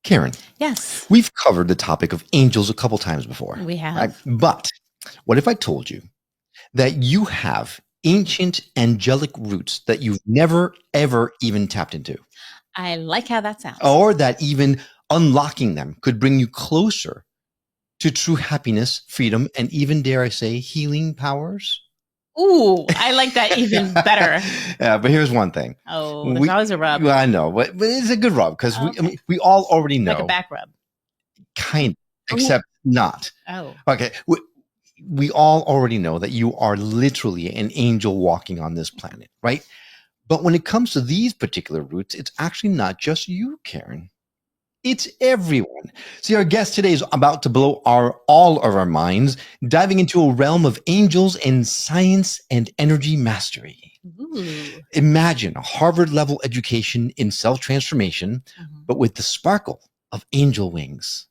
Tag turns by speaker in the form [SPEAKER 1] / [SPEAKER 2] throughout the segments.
[SPEAKER 1] Karen,
[SPEAKER 2] Yes,
[SPEAKER 1] we've covered the topic of angels a couple times before.
[SPEAKER 2] we have.
[SPEAKER 1] Right? But what if I told you that you have ancient angelic roots that you've never, ever even tapped into?
[SPEAKER 2] I like how that sounds.
[SPEAKER 1] Or that even unlocking them could bring you closer to true happiness, freedom, and even, dare I say, healing powers?
[SPEAKER 2] Ooh, I like that even better.
[SPEAKER 1] Yeah, but here's one thing.
[SPEAKER 2] Oh, there's always a rub.
[SPEAKER 1] Well, I know, but it's a good rub because we all already know.
[SPEAKER 2] Like a back rub.
[SPEAKER 1] Kind of, except not.
[SPEAKER 2] Oh.
[SPEAKER 1] Okay. We all already know that you are literally an angel walking on this planet, right? But when it comes to these particular roots, it's actually not just you, Karen. It's everyone. See, our guest today is about to blow all of our minds, diving into a realm of angels and science and energy mastery.
[SPEAKER 2] Ooh.
[SPEAKER 1] Imagine a Harvard-level education in self-transformation, but with the sparkle of angel wings.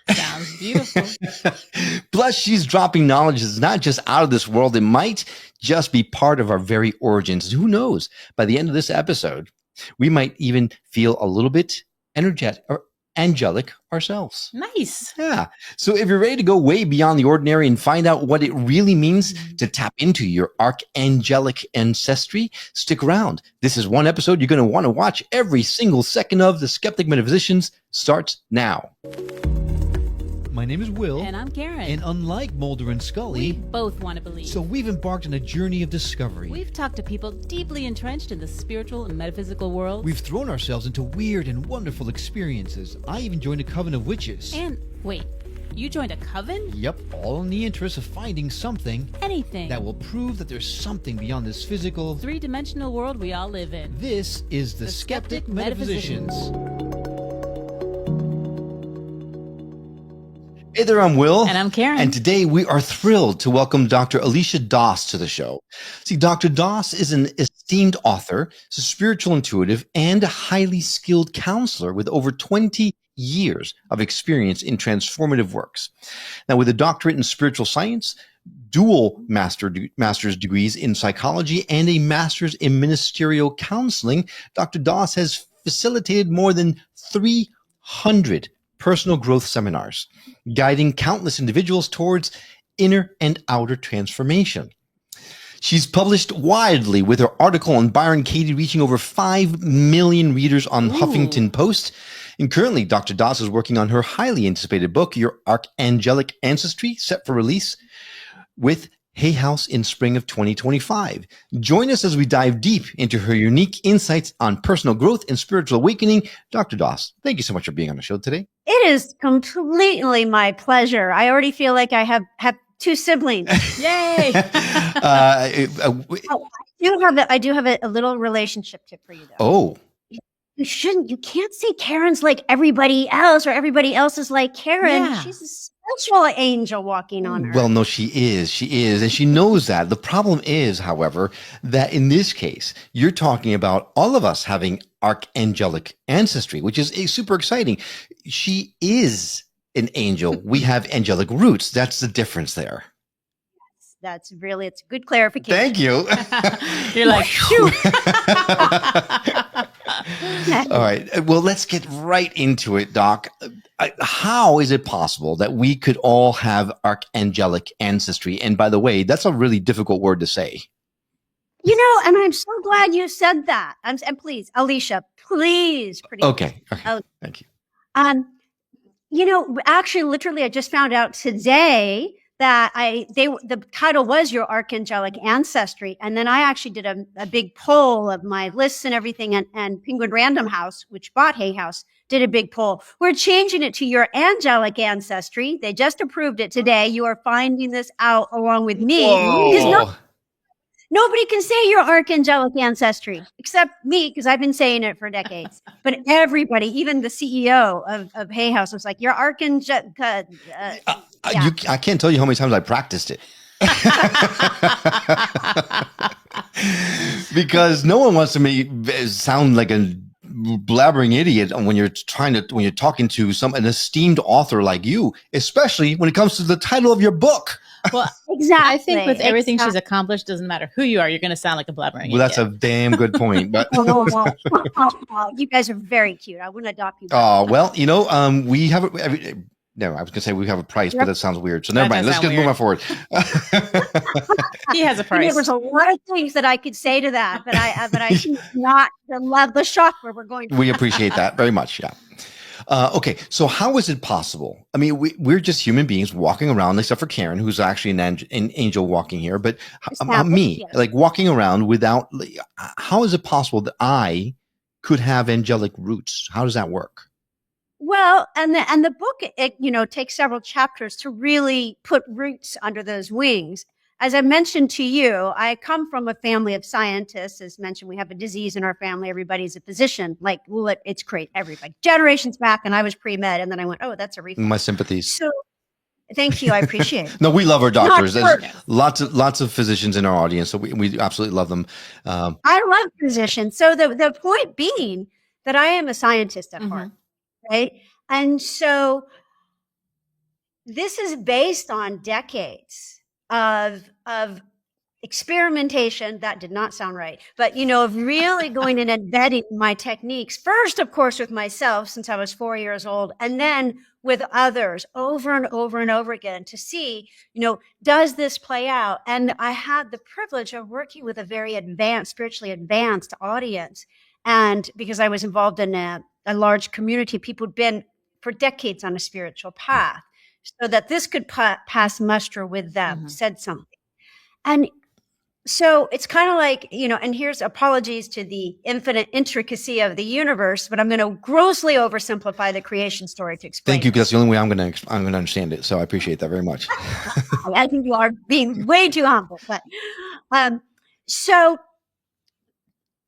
[SPEAKER 2] Sounds beautiful.
[SPEAKER 1] Plus, she's dropping knowledge that's not just out of this world. It might just be part of our very origins. Who knows? By the end of this episode, we might even feel a little bit energetic or angelic ourselves.
[SPEAKER 2] Nice.
[SPEAKER 1] Yeah. So if you're ready to go way beyond the ordinary and find out what it really means to tap into your archangelic ancestry, stick around. This is one episode you're going to want to watch. Every single second of the Skeptic Metaphysicians starts now.
[SPEAKER 3] My name is Will.
[SPEAKER 2] And I'm Karen.
[SPEAKER 3] And unlike Mulder and Scully,
[SPEAKER 2] we both want to believe.
[SPEAKER 3] so we've embarked on a journey of discovery.
[SPEAKER 2] We've talked to people deeply entrenched in the spiritual and metaphysical world.
[SPEAKER 3] We've thrown ourselves into weird and wonderful experiences. I even joined a coven of witches.
[SPEAKER 2] And wait, you joined a coven?
[SPEAKER 3] Yep, all in the interest of finding something
[SPEAKER 2] Anything
[SPEAKER 3] that will prove that there's something beyond this physical,
[SPEAKER 2] three-dimensional world we all live in.
[SPEAKER 3] This is the Skeptic Metaphysicians.
[SPEAKER 1] Hey there, I'm Will.
[SPEAKER 2] And I'm Karen.
[SPEAKER 1] And today we are thrilled to welcome Dr. Alisha Doss to the show. See, Dr. Doss is an esteemed author, a spiritual intuitive, and a highly skilled counselor with over 20 years of experience in transformative works. Now, with a doctorate in spiritual science, dual master's degrees in psychology, and a master's in ministerial counseling, Dr. Doss has facilitated more than 300 personal growth seminars, guiding countless individuals towards inner and outer transformation. She's published widely, with her article on Byron Katie reaching over 5 million readers on Huffington Post. And currently, Dr. Doss is working on her highly anticipated book, Your Archangelic Ancestry, set for release with Hay House in spring of 2025. Join us as we dive deep into her unique insights on personal growth and spiritual awakening. Dr. Doss, thank you so much for being on the show today.
[SPEAKER 4] It is completely my pleasure. I already feel like I have two siblings.
[SPEAKER 2] Yay!
[SPEAKER 4] I do have a little relationship tip for you, though.
[SPEAKER 1] Oh.
[SPEAKER 4] You can't say Karen's like everybody else or everybody else is like Karen.
[SPEAKER 2] Yeah.
[SPEAKER 4] She's a spiritual angel walking on her.
[SPEAKER 1] Well, no, she is, and she knows that. The problem is, however, that in this case, you're talking about all of us having archangelic ancestry, which is super exciting. She is an angel. We have angelic roots. That's the difference there.
[SPEAKER 4] It's a good clarification.
[SPEAKER 1] Thank you.
[SPEAKER 2] You're like, shoot.
[SPEAKER 1] All right. Well, let's get right into it, Doc. How is it possible that we could all have archangelic ancestry? And by the way, that's a really difficult word to say.
[SPEAKER 4] And I'm so glad you said that. And please, Alisha, please.
[SPEAKER 1] Okay. Thank you.
[SPEAKER 4] Actually, literally, I just found out today that the title was Your Archangelic Ancestry. And then I actually did a big poll of my lists and everything. And Penguin Random House, which bought Hay House, did a big poll. We're changing it to Your Angelic Ancestry. They just approved it today. You are finding this out along with me. Because nobody can say your archangelic ancestry except me, because I've been saying it for decades. But everybody, even the CEO of Hay House, was like, your archangelic.
[SPEAKER 1] I can't tell you how many times I practiced it. Because no one wants to sound like a blabbering idiot when you're talking to an esteemed author like you, especially when it comes to the title of your book.
[SPEAKER 2] Well,
[SPEAKER 4] Exactly.
[SPEAKER 2] I think with everything she's accomplished, doesn't matter who you are, you're going to sound like a blabbering
[SPEAKER 1] Well, that's a
[SPEAKER 2] idiot.
[SPEAKER 1] damn good point. But
[SPEAKER 4] You guys are very cute. I wouldn't adopt you.
[SPEAKER 1] oh well, we have no, I was gonna say we have a price, but that sounds weird. So never
[SPEAKER 2] That
[SPEAKER 1] mind.
[SPEAKER 2] does
[SPEAKER 1] Let's
[SPEAKER 2] sound
[SPEAKER 1] just move on
[SPEAKER 2] weird.
[SPEAKER 1] forward.
[SPEAKER 2] He has a price.
[SPEAKER 4] There's a lot of things that I could say to that, but I choose not to love the shock where we're going.
[SPEAKER 1] We appreciate that very much. Yeah. Okay, so how is it possible? I mean, we're just human beings walking around, except for Karen, who's actually an angel walking here. But me, like walking around without, how is it possible that I could have angelic roots? How does that work?
[SPEAKER 4] Well, and the book, it takes several chapters to really put roots under those wings. As I mentioned to you, I come from a family of scientists. As mentioned, we have a disease in our family. Everybody's a physician. Like, well, it's great. Everybody. Generations back, and I was pre-med, and then I went, oh, that's a reflex.
[SPEAKER 1] My sympathies.
[SPEAKER 4] So, thank you. I appreciate it.
[SPEAKER 1] No, we love our doctors. There's lots of physicians in our audience, so we absolutely love them.
[SPEAKER 4] I love physicians. So the point being that I am a scientist at heart, right? And so this is based on decades of experimentation. That did not sound right, but of really going and embedding my techniques first, of course, with myself since I was 4 years old, and then with others over and over and over again to see, does this play out? And I had the privilege of working with a very spiritually advanced audience. And because I was involved in a large community, people had been for decades on a spiritual path, so that this could pass muster with them, said something. And so it's kind of like, and here's apologies to the infinite intricacy of the universe, but I'm going to grossly oversimplify the creation story to explain.
[SPEAKER 1] Thank you, because that's the only way I'm going to understand it. So I appreciate that very much.
[SPEAKER 4] I think you are being way too humble, but so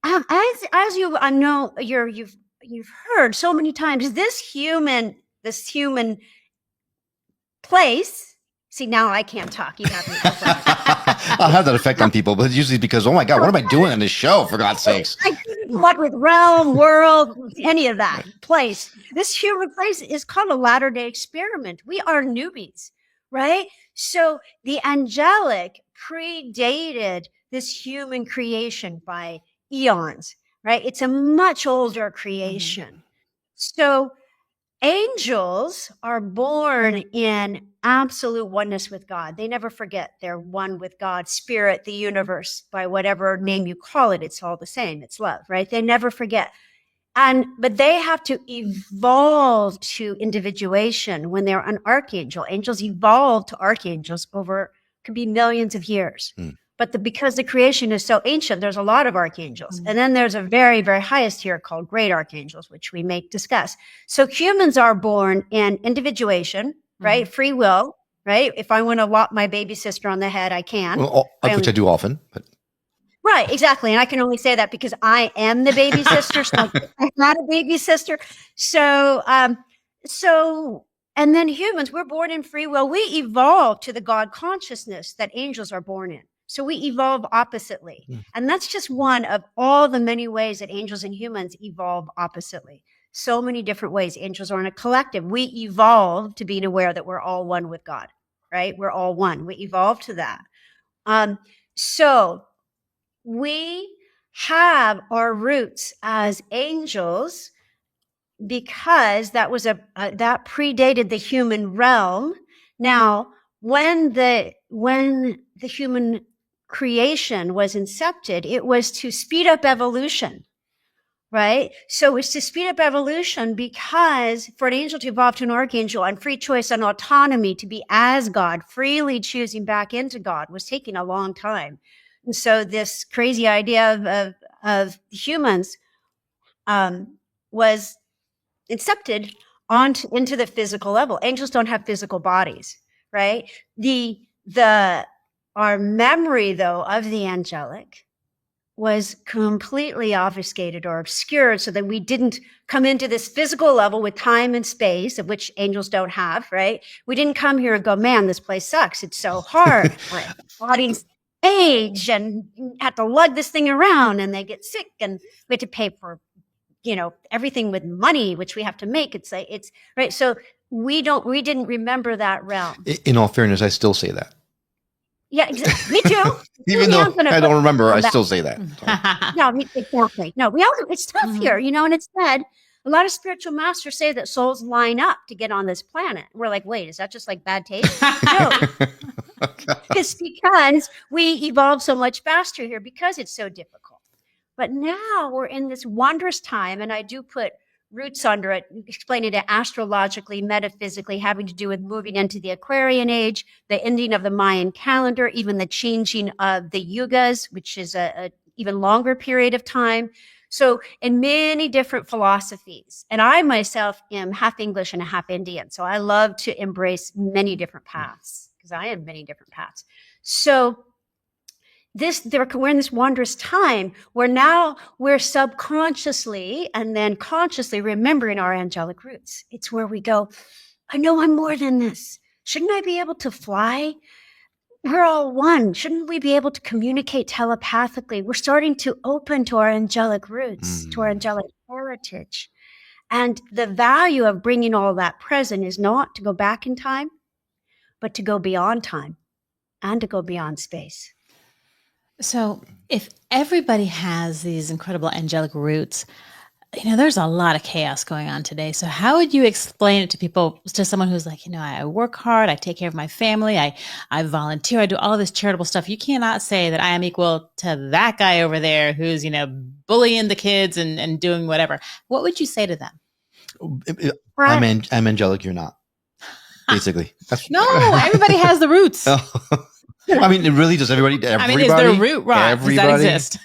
[SPEAKER 4] as you know, you've heard so many times, this human place. See, now I can't talk. You have me.
[SPEAKER 1] I'll have that effect on people, but usually because, oh my God, what am I doing on this show, for God's sakes?
[SPEAKER 4] I couldn't what with realm, world, any of that place. This human place is called a latter-day experiment. We are newbies, right? So the angelic predated this human creation by eons, right? It's a much older creation. So angels are born in absolute oneness with God. They never forget they're one with God, spirit, the universe, by whatever name you call it. It's all the same. It's love, right? They never forget. But they have to evolve to individuation when they're an archangel. Angels evolve to archangels over, could be millions of years. But because the creation is so ancient, there's a lot of archangels. And then there's a very, very highest tier called great archangels, which we may discuss. So humans are born in individuation, right? Free will, right? If I want to whop my baby sister on the head, I can.
[SPEAKER 1] Well, which I do often. But.
[SPEAKER 4] Right, exactly. And I can only say that because I am the baby sister. So I'm not a baby sister. So, and then humans, we're born in free will. We evolve to the God consciousness that angels are born in. So we evolve oppositely. And that's just one of all the many ways that angels and humans evolve oppositely. So many different ways. Angels are in a collective. We evolve to being aware that we're all one with God, right? We're all one. We evolve to that. So we have our roots as angels because that was that predated the human realm. Now, when the human creation was incepted, it was to speed up evolution, right? So it's to speed up evolution because for an angel to evolve to an archangel and free choice and autonomy to be as God, freely choosing back into God, was taking a long time. And so this crazy idea of humans was incepted into the physical level. Angels don't have physical bodies, right? Our memory, though, of the angelic was completely obfuscated or obscured so that we didn't come into this physical level with time and space, of which angels don't have, right? We didn't come here and go, man, this place sucks. It's so hard. Bodies age and have to lug this thing around and they get sick and we have to pay for everything with money, which we have to make. It's right. So we didn't remember that realm.
[SPEAKER 1] In all fairness, I still say that.
[SPEAKER 4] Yeah, exactly. Me too.
[SPEAKER 1] Even though I don't remember, I still say that.
[SPEAKER 4] No, exactly. No, it's tough here, and it's said a lot of spiritual masters say that souls line up to get on this planet. We're like, wait, is that just like bad taste? No, it's because we evolve so much faster here because it's so difficult. But now we're in this wondrous time, and I do put roots under it, explaining it astrologically, metaphysically, having to do with moving into the Aquarian age, the ending of the Mayan calendar, even the changing of the yugas, which is a even longer period of time. So in many different philosophies, and I myself am half English and a half Indian, so I love to embrace many different paths because I am many different paths. So we're in this wondrous time where now we're subconsciously and then consciously remembering our angelic roots. It's where we go, I know I'm more than this. Shouldn't I be able to fly? We're all one. Shouldn't we be able to communicate telepathically? We're starting to open to our angelic roots, to our angelic heritage. And the value of bringing all that present is not to go back in time, but to go beyond time and to go beyond space.
[SPEAKER 2] So if everybody has these incredible angelic roots, there's a lot of chaos going on today. So how would you explain it to people, to someone who's like, I work hard, I take care of my family, I volunteer, I do all this charitable stuff. You cannot say that I am equal to that guy over there who's, bullying the kids and doing whatever. What would you say to them?
[SPEAKER 1] I'm angelic, you're not. Basically.
[SPEAKER 2] No, everybody has the roots.
[SPEAKER 1] I mean, it really does. Everybody.
[SPEAKER 2] Is there a root rot?
[SPEAKER 1] Everybody.
[SPEAKER 2] Does that exist?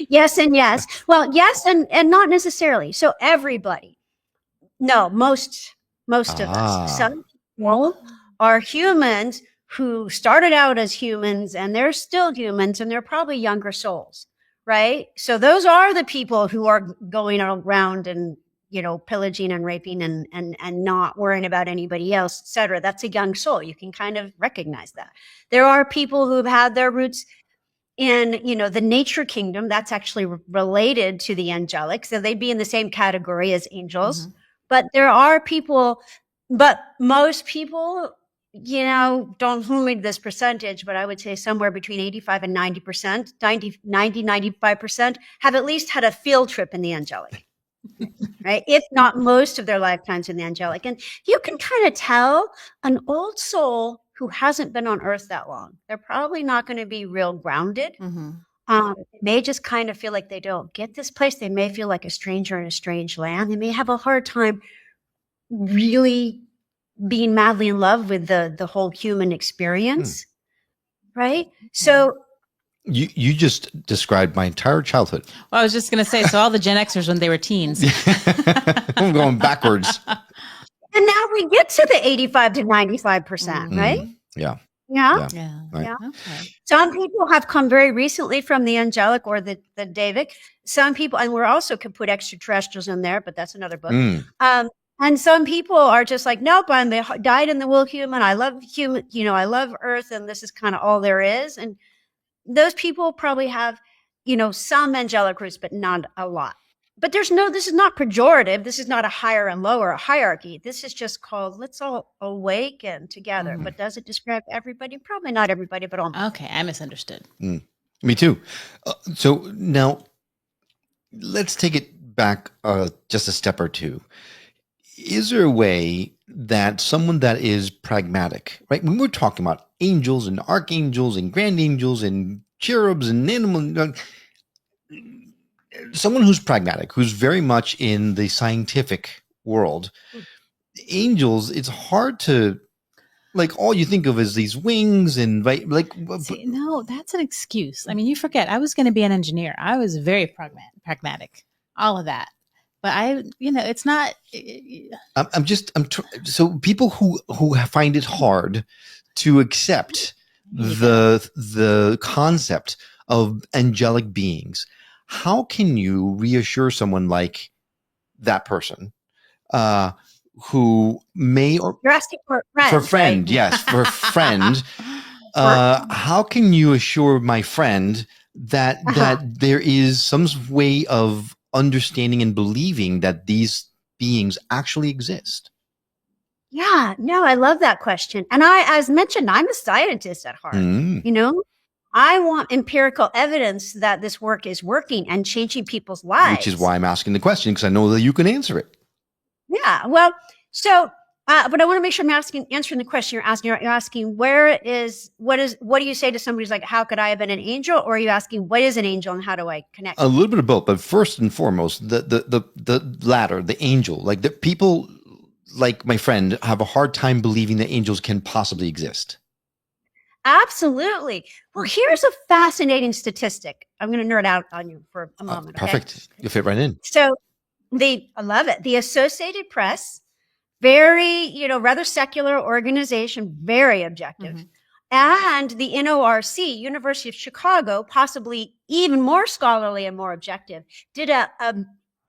[SPEAKER 4] Yes and yes. Well, yes and not necessarily. So everybody. No, most of us. Some people are humans who started out as humans and they're still humans and they're probably younger souls, right? So those are the people who are going around and pillaging and raping and not worrying about anybody else, et cetera. That's a young soul. You can kind of recognize that. There are people who've had their roots in, the nature kingdom. That's actually related to the angelic. So they'd be in the same category as angels. Mm-hmm. But there are people, but most people, don't hold me to this percentage, but I would say somewhere between 85 and 90%, 95% have at least had a field trip in the angelic. Right? If not most of their lifetimes in the angelic. And you can kind of tell an old soul who hasn't been on earth that long. They're probably not going to be real grounded. Mm-hmm. They may just kind of feel like they don't get this place. They may feel like a stranger in a strange land. They may have a hard time really being madly in love with the whole human experience. Right? So
[SPEAKER 1] You just described my entire childhood.
[SPEAKER 2] Well, I was just going to say, so all the Gen Xers when they were teens.
[SPEAKER 1] I'm going backwards.
[SPEAKER 4] And now we get to the 85 to 95%, right?
[SPEAKER 1] Yeah.
[SPEAKER 4] Yeah.
[SPEAKER 2] Yeah.
[SPEAKER 1] Right.
[SPEAKER 2] Yeah. Okay.
[SPEAKER 4] Some people have come very recently from the angelic or the Davic. Some people, and we're also could put extraterrestrials in there, but that's another book. And some people are just like, nope, I'm the died in the wool human. I love human, I love Earth, and this is kind of all there is. And those people probably have, some angelic roots, but not a lot. But this is not pejorative. This is not a higher and lower hierarchy. This is just called, let's all awaken together. But does it describe everybody? Probably not everybody, but almost.
[SPEAKER 2] Okay, I misunderstood.
[SPEAKER 1] Me too. So now let's take it back just a step or two. Is there a way that someone that is pragmatic, right? When we're talking about angels and archangels and grand angels and cherubs and animals, someone who's pragmatic, who's very much in the scientific world, angels, it's hard to, all you think of is these wings and
[SPEAKER 2] See, no, that's an excuse. I mean, you forget, I was going to be an engineer. I was very pragmatic, all of that. But it's not.
[SPEAKER 1] So people who find it hard to accept the concept of angelic beings, how can you reassure someone like that person who may or
[SPEAKER 4] you're asking for a friend,
[SPEAKER 1] for friend,
[SPEAKER 4] right?
[SPEAKER 1] Yes, for friend. How can you assure my friend that there is some way of understanding and believing that these beings actually exist.
[SPEAKER 4] Yeah, no, I love that question. And as mentioned, I'm a scientist at heart.
[SPEAKER 1] Mm.
[SPEAKER 4] You know, I want empirical evidence that this work is working and changing people's lives.
[SPEAKER 1] Which is why I'm asking the question, because I know that you can answer it.
[SPEAKER 4] Yeah, well, so, but I want to make sure I'm answering the question you're asking. You're asking what do you say to somebody who's like, how could I have been an angel? Or are you asking, what is an angel and how do I connect?
[SPEAKER 1] A little bit of both, but first and foremost, the latter, the angel, like the people like my friend have a hard time believing that angels can possibly exist.
[SPEAKER 4] Absolutely. Well, here's a fascinating statistic. I'm going to nerd out on you for a moment.
[SPEAKER 1] Perfect.
[SPEAKER 4] Okay?
[SPEAKER 1] You'll fit right in.
[SPEAKER 4] So I love it. The Associated Press, very, rather secular organization, very objective.
[SPEAKER 2] Mhm.
[SPEAKER 4] And the NORC, University of Chicago, possibly even more scholarly and more objective, did a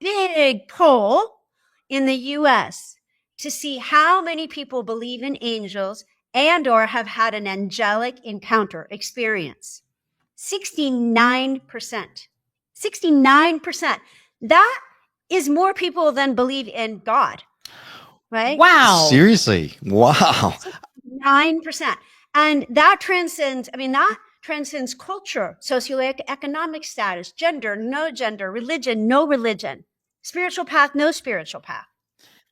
[SPEAKER 4] big poll in the US to see how many people believe in angels and or have had an angelic encounter experience. 69%. 69%. That is more people than believe in God, right?
[SPEAKER 2] Wow.
[SPEAKER 1] Seriously. Wow.
[SPEAKER 4] 9%. And that transcends culture, socioeconomic status, gender, no gender, religion, no religion, spiritual path, no spiritual path.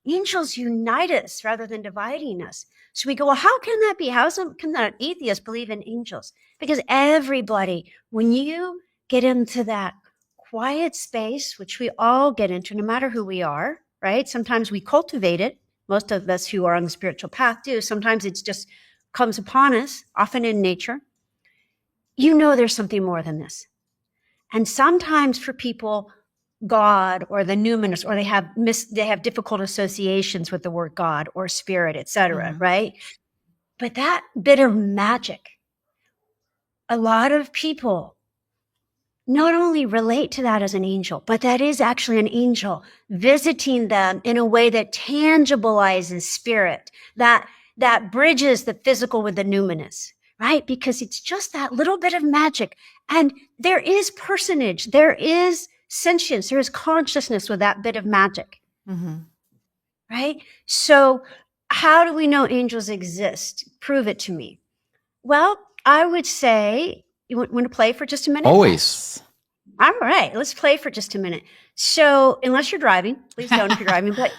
[SPEAKER 4] Angels unite us rather than dividing us. So we go, well, how can that be? How can that atheist believe in angels? Because everybody, when you get into that quiet space, which we all get into, no matter who we are, right? Sometimes we cultivate it. Most of us who are on the spiritual path do. Sometimes it's just comes upon us, often in nature. There's something more than this. And sometimes for people, God or the numinous, or they have difficult associations with the word God or spirit, etc. Right? But that bit of magic, a lot of people not only relate to that as an angel, but that is actually an angel visiting them in a way that tangibilizes spirit, that bridges the physical with the numinous, right? Because it's just that little bit of magic. And there is personage, there is sentience, there is consciousness with that bit of magic, right? So how do we know angels exist? Prove it to me. Well, I would say, you want to play for just a minute?
[SPEAKER 1] Always.
[SPEAKER 4] All right, let's play for just a minute. So unless you're driving, please don't if you're driving, but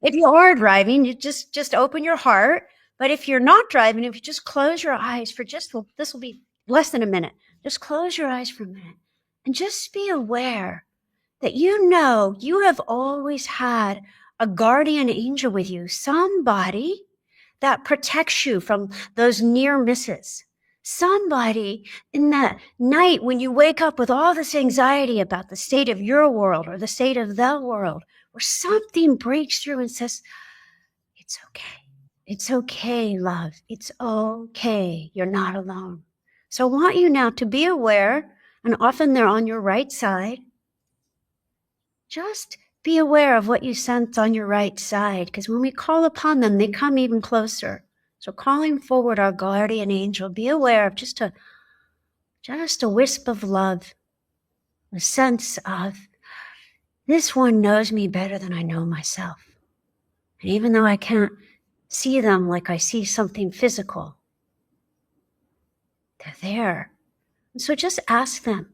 [SPEAKER 4] if you are driving, you just open your heart. But if you're not driving, if you just close your eyes for this will be less than a minute. Just close your eyes for a minute and just be aware that you have always had a guardian angel with you, somebody that protects you from those near misses. Somebody in that night when you wake up with all this anxiety about the state of your world or the state of the world, where something breaks through and says, it's okay. It's okay, love. It's okay. You're not alone. So I want you now to be aware, and often they're on your right side. Just be aware of what you sense on your right side, because when we call upon them, they come even closer. So calling forward our guardian angel, be aware of just a wisp of love, a sense of this one knows me better than I know myself. And even though I can't see them like I see something physical, they're there. And so just ask them,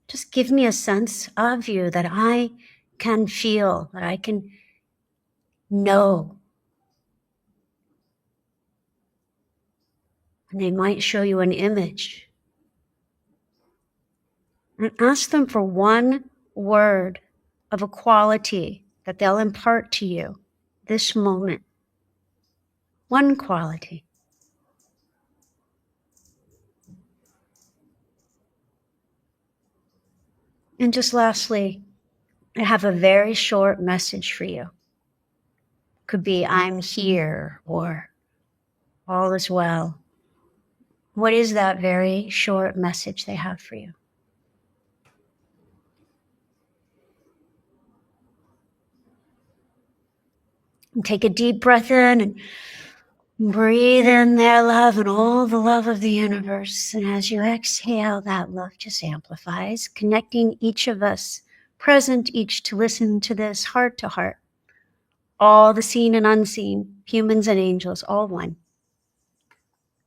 [SPEAKER 4] just give me a sense of you that I can feel, that I can know. And they might show you an image. And ask them for one word of a quality that they'll impart to you this moment. One quality. And just lastly, I have a very short message for you. Could be, I'm here, or all is well. What is that very short message they have for you? And take a deep breath in and Breathe in their love and all the love of the universe. And as you exhale, that love just amplifies, connecting each of us, present each to listen to this heart to heart. All the seen and unseen, humans and angels, all one.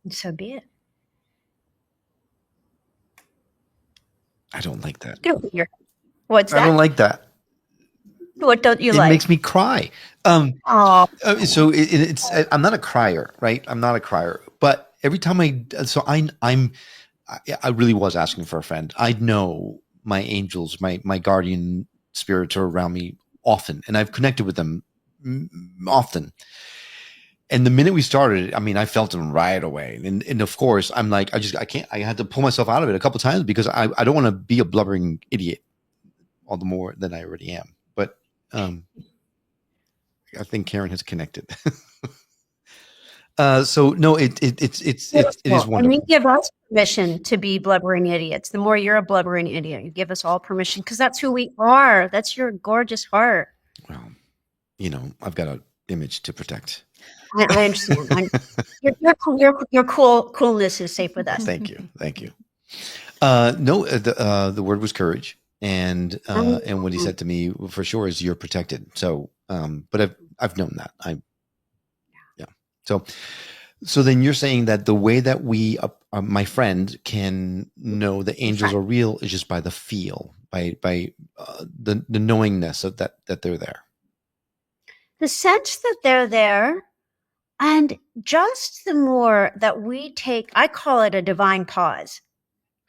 [SPEAKER 4] And so be it.
[SPEAKER 1] I don't like that.
[SPEAKER 4] What's
[SPEAKER 1] I don't
[SPEAKER 4] that?
[SPEAKER 1] like that.
[SPEAKER 4] What don't you
[SPEAKER 1] It
[SPEAKER 4] like?
[SPEAKER 1] makes me cry.
[SPEAKER 4] Oh,
[SPEAKER 1] So it's I'm not a crier, right? I'm not a crier, but every time I really was asking for a friend. I know my angels, my guardian spirits are around me often, and I've connected with them often. And the minute we started, I mean, I felt them right away. And of course, I'm like, I can't. I had to pull myself out of it a couple of times because I don't want to be a blubbering idiot, all the more than I already am. But I think Karen has connected. So no, it is wonderful.
[SPEAKER 4] And you give us permission to be blubbering idiots. The more you're a blubbering idiot, you give us all permission because that's who we are. That's your gorgeous heart.
[SPEAKER 1] Well, I've got an image to protect.
[SPEAKER 4] I understand. Your coolness is safe with us.
[SPEAKER 1] Thank you. No, the word was courage, and what he said to me for sure is you're protected. So, but I've known that. So then you're saying that the way that we, my friend, can know the angels are real is just by the feel, by the knowingness of that they're there.
[SPEAKER 4] The sense that they're there, and just the more that we take, I call it a divine pause,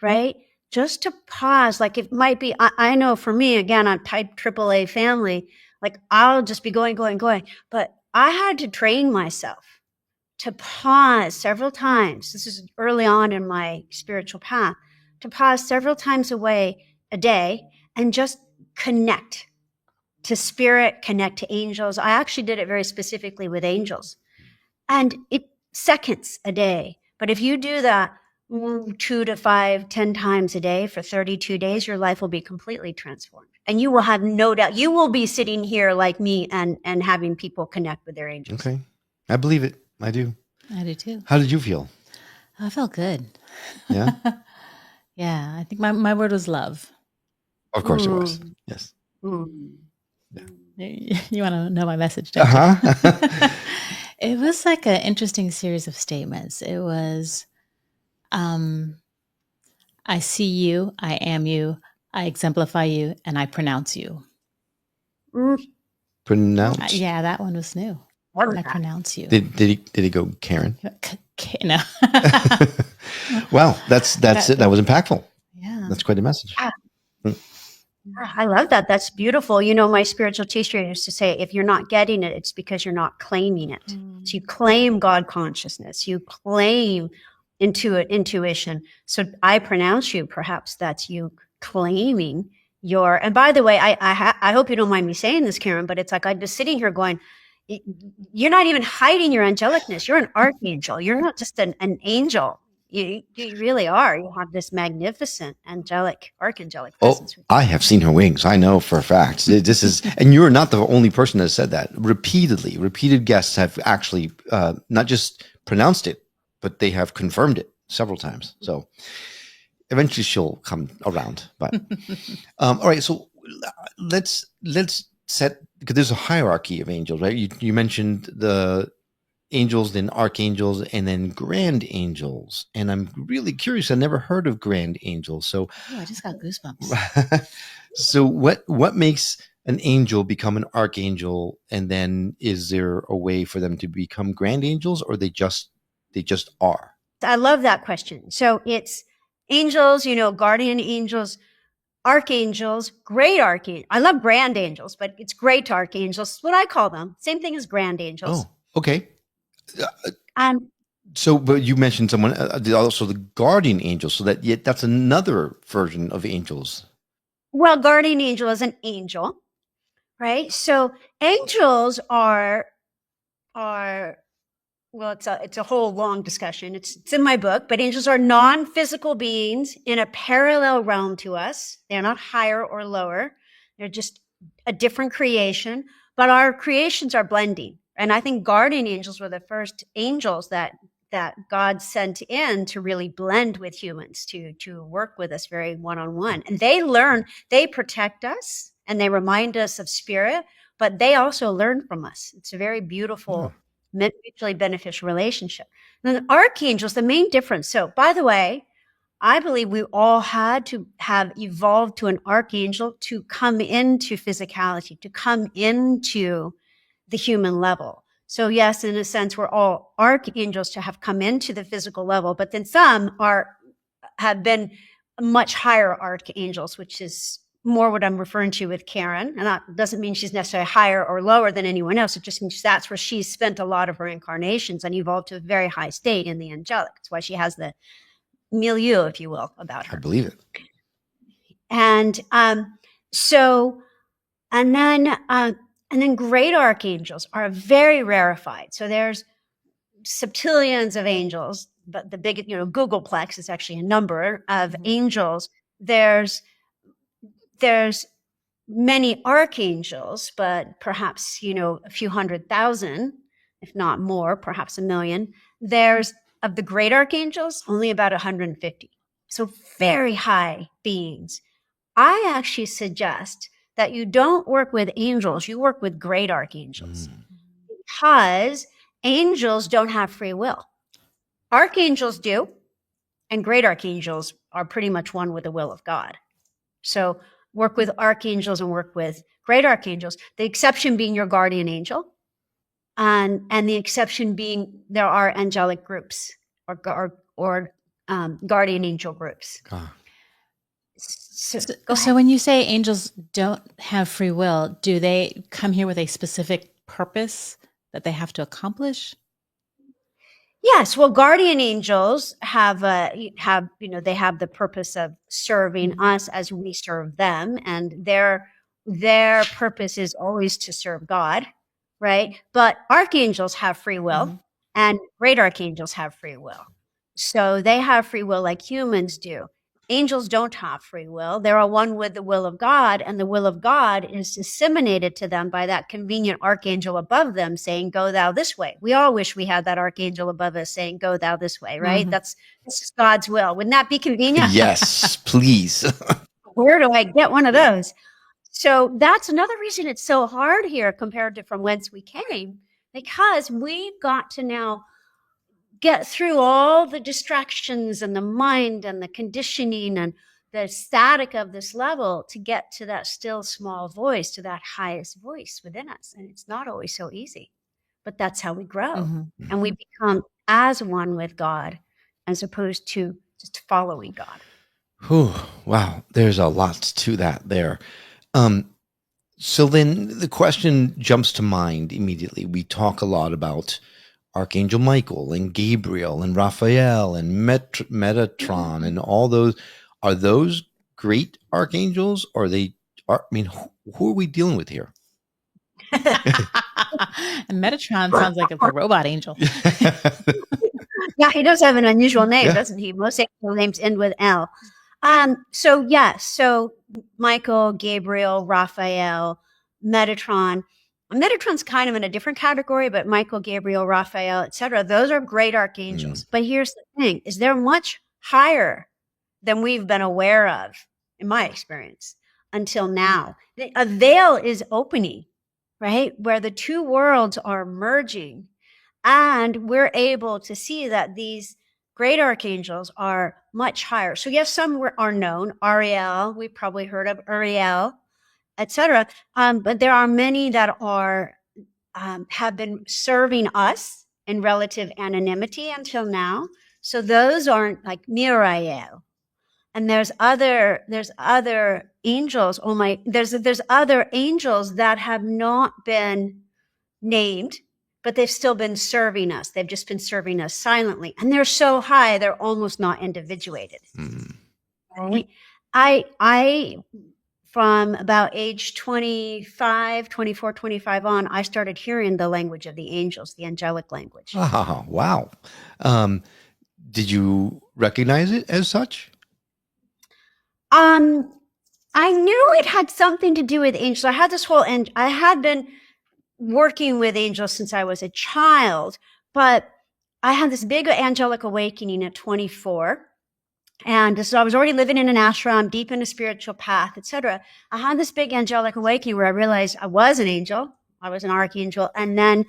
[SPEAKER 4] right? Just to pause, like it might be, I know for me, again, I'm type AAA family, like I'll just be going, but I had to train myself to pause several times. This is early on in my spiritual path, to pause several times a day and just connect to spirit, connect to angels. I actually did it very specifically with angels. And it seconds a day. But if you do that 2 to 5, 10 times a day for 32 days, your life will be completely transformed. And you will have no doubt, you will be sitting here like me and having people connect with their angels.
[SPEAKER 1] Okay. I believe it. I do.
[SPEAKER 2] I do too.
[SPEAKER 1] How did you feel?
[SPEAKER 2] I felt good.
[SPEAKER 1] Yeah?
[SPEAKER 2] Yeah. I think my word was love.
[SPEAKER 1] Of course it was. Yes.
[SPEAKER 2] You want to know my message, don't you?
[SPEAKER 1] Uh-huh.
[SPEAKER 2] It was like an interesting series of statements. It was, I see you, I am you, I exemplify you, and I pronounce you.
[SPEAKER 1] Pronounce.
[SPEAKER 2] Yeah, that one was new. I pronounce you.
[SPEAKER 1] Did he go Karen?
[SPEAKER 2] No.
[SPEAKER 1] Wow, that's it. That was impactful.
[SPEAKER 2] Yeah.
[SPEAKER 1] That's quite a message.
[SPEAKER 4] I love that. That's beautiful. My spiritual teacher used to say, if you're not getting it, it's because you're not claiming it. So you claim God consciousness. You claim intuition. So I pronounce you. Perhaps that's you claiming your. And by the way, I hope you don't mind me saying this, Karen, but it's like I'm just sitting here going, you're not even hiding your angelicness. You're an archangel. You're not just an angel. You really are. You have this magnificent archangelic presence.
[SPEAKER 1] Oh, I have seen her wings. I know for a fact. This is, and you're not the only person that said that. Repeated guests have actually not just pronounced it, but they have confirmed it several times. So eventually she'll come around. But all right, so let's set, because there's a hierarchy of angels, right? You mentioned the angels, then archangels, and then grand angels. And I'm really curious. I never heard of grand angels. So
[SPEAKER 2] I just got goosebumps.
[SPEAKER 1] So what makes an angel become an archangel? And then is there a way for them to become grand angels, or they just are?
[SPEAKER 4] I love that question. So it's angels, guardian angels, archangels, great archangels. I love grand angels, but it's great archangels. It's what I call them. Same thing as grand angels.
[SPEAKER 1] Oh, okay. So, but you mentioned someone also the guardian angel. So that's another version of angels.
[SPEAKER 4] Well, guardian angel is an angel, right? So angels are well, it's a whole long discussion. It's in my book, but angels are non-physical beings in a parallel realm to us. They're not higher or lower. They're just a different creation, but our creations are blending. And I think guardian angels were the first angels that God sent in to really blend with humans, to work with us very one-on-one. And they protect us and they remind us of spirit, but they also learn from us. It's a very beautiful, mutually beneficial relationship. And then archangels, the main difference. So by the way, I believe we all had to have evolved to an archangel to come into physicality, to come into the human level. So yes, in a sense, we're all archangels to have come into the physical level, but then some have been much higher archangels, which is more what I'm referring to with Karen. And that doesn't mean she's necessarily higher or lower than anyone else. It just means that's where she's spent a lot of her incarnations and evolved to a very high state in the angelic. That's why she has the milieu, if you will, about her.
[SPEAKER 1] I believe it.
[SPEAKER 4] And then great archangels are very rarefied. So there's septillions of angels, but the big, Googleplex is actually a number of angels. There's many archangels, but perhaps, a few 100,000, if not more, perhaps 1 million. There's, of the great archangels, only about 150. So very high beings. I actually suggest that you don't work with angels, you work with great archangels, because angels don't have free will. Archangels do, and great archangels are pretty much one with the will of God. So work with archangels and work with great archangels, the exception being your guardian angel, and the exception being there are angelic groups or guardian angel groups.
[SPEAKER 2] So when you say angels don't have free will, do they come here with a specific purpose that they have to accomplish?
[SPEAKER 4] Yes. Well, guardian angels have they have the purpose of serving us as we serve them, and their purpose is always to serve God, right? But archangels have free will, and great archangels have free will. So they have free will like humans do. Angels don't have free will. They are one with the will of God, and the will of God is disseminated to them by that convenient archangel above them saying, "Go thou this way." We all wish we had that archangel above us saying, "Go thou this way," right? This is God's will. Wouldn't that be convenient?
[SPEAKER 1] Yes, please.
[SPEAKER 4] Where do I get one of those? So that's another reason it's so hard here compared to from whence we came, because we've got to now get through all the distractions and the mind and the conditioning and the static of this level to get to that still small voice, to that highest voice within us. And it's not always so easy, but that's how we grow. And we become as one with God as opposed to just following God.
[SPEAKER 1] Whew, wow, there's a lot to that there. So then the question jumps to mind immediately. We talk a lot about Archangel Michael and Gabriel and Raphael and Metatron and all those. Are those great archangels? Or who are we dealing with here?
[SPEAKER 2] And Metatron sounds like it's a robot angel.
[SPEAKER 4] Yeah, he does have an unusual name, doesn't he? Most angel names end with L. So Michael, Gabriel, Raphael, Metatron. Metatron's kind of in a different category, but Michael, Gabriel, Raphael, etc. Those are great archangels. But here's the thing: is they're much higher than we've been aware of, in my experience, until now. A veil is opening, right, where the two worlds are merging, and we're able to see that these great archangels are much higher. So yes, some are known. Ariel, we've probably heard of Ariel, etc. But there are many that are have been serving us in relative anonymity until now. So those aren't like Miriel. And there's other angels. There's other angels that have not been named, but they've still been serving us. They've just been serving us silently, and they're so high they're almost not individuated. Right? I from about age 24, 25 on, I started hearing the language of the angels, the angelic language.
[SPEAKER 1] Oh, wow. Did you recognize it as such?
[SPEAKER 4] I knew it had something to do with angels. I had this whole, and I had been working with angels since I was a child, but I had this big angelic awakening at 24. And so I was already living in an ashram, deep in a spiritual path, etc. I had this big angelic awakening where I realized I was an angel. I was an archangel. And then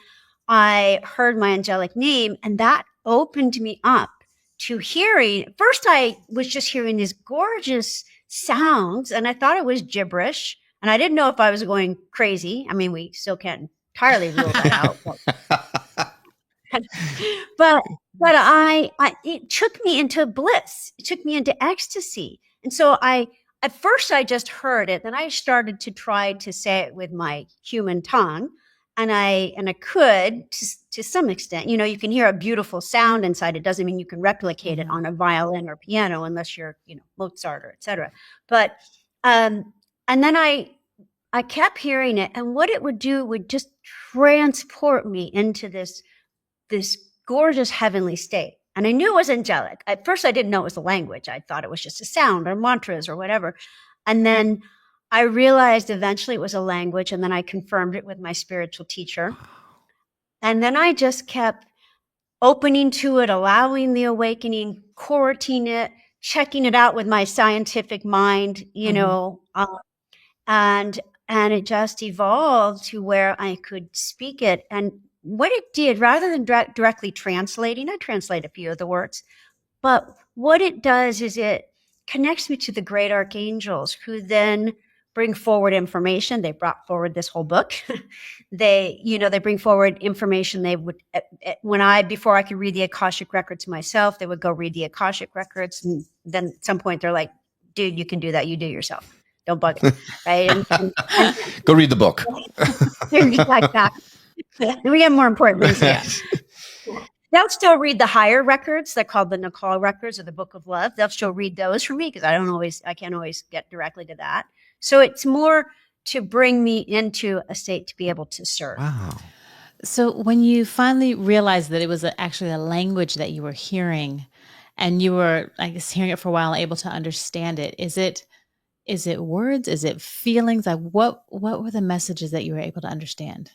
[SPEAKER 4] I heard my angelic name, and that opened me up to hearing. First, I was just hearing these gorgeous sounds, and I thought it was gibberish. And I didn't know if I was going crazy. I mean, we still can't entirely rule that out. but it took me into bliss. It took me into ecstasy. And so at first I just heard it. Then I started to try to say it with my human tongue. And I could to some extent. You can hear a beautiful sound inside. It doesn't mean you can replicate it on a violin or piano unless you're, Mozart or et cetera. But, and then I kept hearing it. And what it would do would just transport me into this gorgeous heavenly state. And I knew it was angelic. At first, I didn't know it was a language. I thought it was just a sound or mantras or whatever. And then I realized eventually it was a language. And then I confirmed it with my spiritual teacher. And then I just kept opening to it, allowing the awakening, courting it, checking it out with my scientific mind, and it just evolved to where I could speak it. And what it did, rather than directly translating, I translate a few of the words, but what it does is it connects me to the great archangels who then bring forward information. They brought forward this whole book. They bring forward information. They would, before I could read the Akashic records myself, they would go read the Akashic records. And then at some point they're like, dude, you can do that. You do it yourself. Don't bug it. Right. And
[SPEAKER 1] go read the book.
[SPEAKER 4] Like that. We have more important things. Yeah. They'll still read the higher records. They're called the Nakal records or the Book of Love. They'll still read those for me because I can't always get directly to that. So it's more to bring me into a state to be able to serve.
[SPEAKER 1] Wow.
[SPEAKER 2] So when you finally realized that it was actually a language that you were hearing, and you were, I guess, hearing it for a while, able to understand it, is it words? Is it feelings? Like what were the messages that you were able to understand?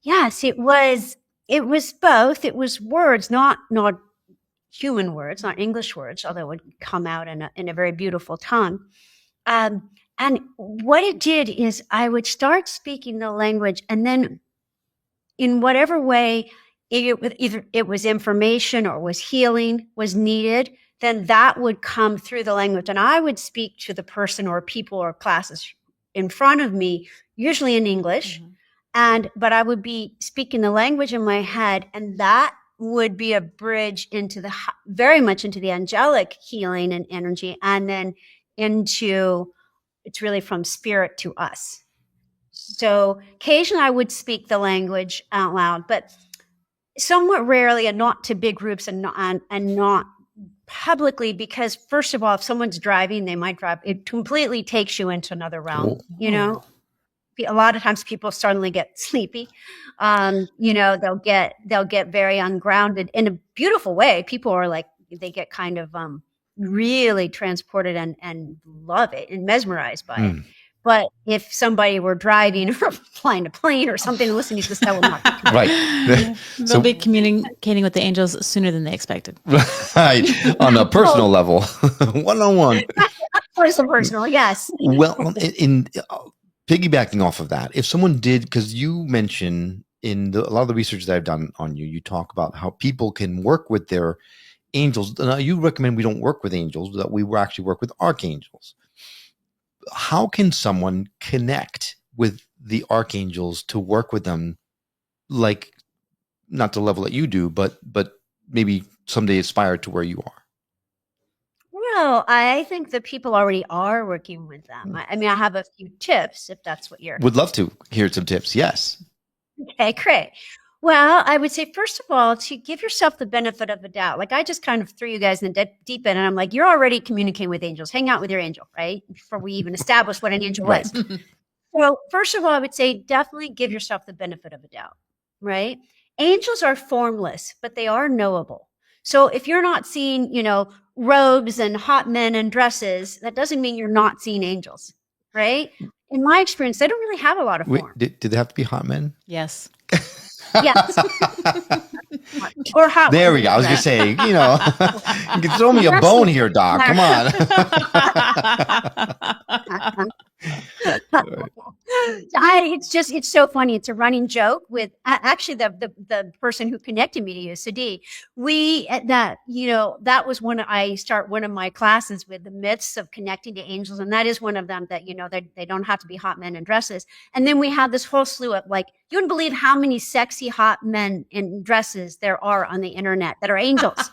[SPEAKER 4] Yes, it was both. It was words, not human words, not English words, although it would come out in a very beautiful tongue. And what it did is I would start speaking the language, and then in whatever way, either it was information or was healing was needed, then that would come through the language. And I would speak to the person or people or classes in front of me, usually in English. Mm-hmm. But I would be speaking the language in my head, and that would be a bridge into very much into the angelic healing and energy, and then it's really from spirit to us. So occasionally I would speak the language out loud, but somewhat rarely, and not to big groups, and not publicly, because first of all, if someone's driving, they might drive. It completely takes you into another realm, A lot of times people suddenly get sleepy. They'll get very ungrounded in a beautiful way. People are like, they get kind of really transported and love it and mesmerized by it. But if somebody were driving or flying a plane or something, listening to this, that will not be
[SPEAKER 1] right.
[SPEAKER 2] They'll be communicating with the angels sooner than they expected.
[SPEAKER 1] Right. On a personal level, one-on-one.
[SPEAKER 4] Personal, yes.
[SPEAKER 1] Well, in piggybacking off of that, if someone did, because you mentioned a lot of the research that I've done on you, you talk about how people can work with their angels. Now, you recommend we don't work with angels, that we actually work with archangels. How can someone connect with the archangels to work with them, like not the level that you do, but maybe someday aspire to where you are?
[SPEAKER 4] Well, I think that people already are working with them. I mean, I have a few tips if that's what you're...
[SPEAKER 1] Would love to hear some tips. Yes.
[SPEAKER 4] Okay, great. Well, I would say, first of all, to give yourself the benefit of the doubt. Like, I just kind of threw you guys in the deep end, and I'm like, you're already communicating with angels. Hang out with your angel, right? Before we even establish what an angel was. So first of all, I would say definitely give yourself the benefit of a doubt, right? Angels are formless, but they are knowable. So if you're not seeing, robes and hot men and dresses, that doesn't mean you're not seeing angels, right? in my experience, they don't really have a lot of
[SPEAKER 1] Wait,
[SPEAKER 4] form.
[SPEAKER 1] did they have to be hot men?
[SPEAKER 2] Yes.
[SPEAKER 4] Yes. Or hot
[SPEAKER 1] There we
[SPEAKER 4] women,
[SPEAKER 1] go. I was
[SPEAKER 4] right?
[SPEAKER 1] going to say, you can throw me a bone here, Doc. Come on.
[SPEAKER 4] It's so funny. It's a running joke with actually the person who connected me to you, Sadi. That was I start one of my classes with the myths of connecting to angels. And that is one of them that, they don't have to be hot men in dresses. And then we have this whole slew of you wouldn't believe how many sexy hot men in dresses there are on the internet that are angels.